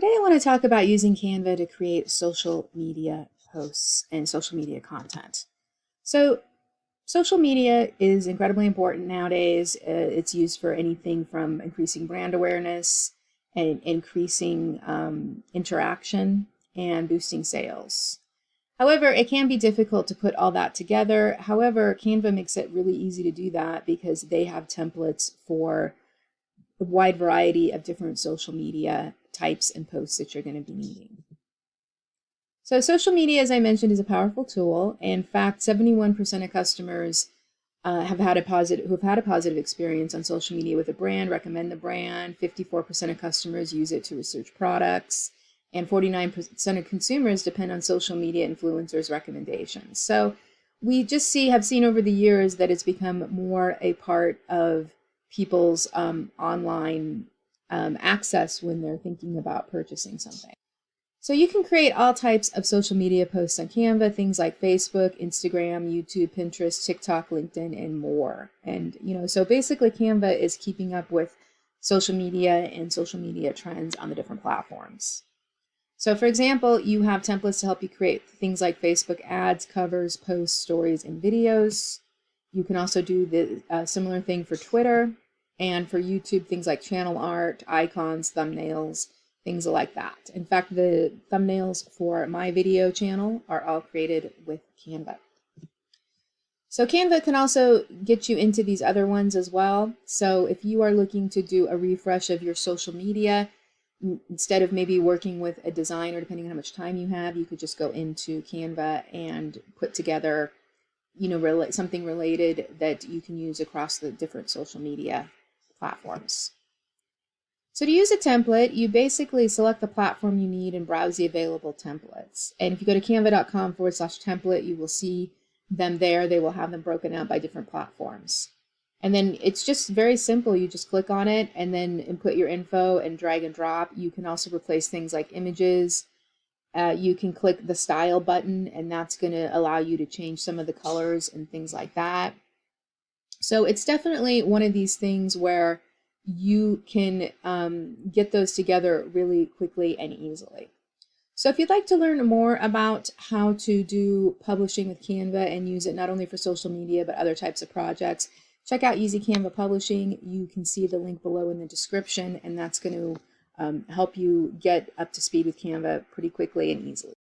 Today I want to talk about using Canva to create social media posts and social media content. So social media is incredibly important nowadays. It's used for anything from increasing brand awareness and increasing interaction and boosting sales. However, it can be difficult to put all that together. However, Canva makes it really easy to do that because they have templates for a wide variety of different social media types and posts that you're going to be needing. So social media, as I mentioned, is a powerful tool. In fact, 71% of customers who have had a positive experience on social media with a brand recommend the brand. 54% of customers use it to research products, and 49% of consumers depend on social media influencers' recommendations. So we just have seen over the years that it's become more a part of people's online access when they're thinking about purchasing something. So you can create all types of social media posts on Canva, things like Facebook, Instagram, YouTube, Pinterest, TikTok, LinkedIn, and more. And, so basically Canva is keeping up with social media and social media trends on the different platforms. So for example, you have templates to help you create things like Facebook ads, covers, posts, stories, and videos. You can also do the similar thing for Twitter, and for YouTube, things like channel art, icons, thumbnails, things like that. In fact, the thumbnails for my video channel are all created with Canva. So Canva can also get you into these other ones as well. So if you are looking to do a refresh of your social media, instead of maybe working with a designer, depending on how much time you have, you could just go into Canva and put together, something related that you can use across the different social media platforms. So to use a template, you basically select the platform you need and browse the available templates. And if you go to canva.com/template, you will see them there. They will have them broken out by different platforms. And then it's just very simple. You just click on it and then input your info and drag and drop. You can also replace things like images. You can click the style button, and that's going to allow you to change some of the colors and things like that. So it's definitely one of these things where you can get those together really quickly and easily. So if you'd like to learn more about how to do publishing with Canva and use it not only for social media but other types of projects, check out Easy Canva Publishing. You can see the link below in the description, and that's going to help you get up to speed with Canva pretty quickly and easily.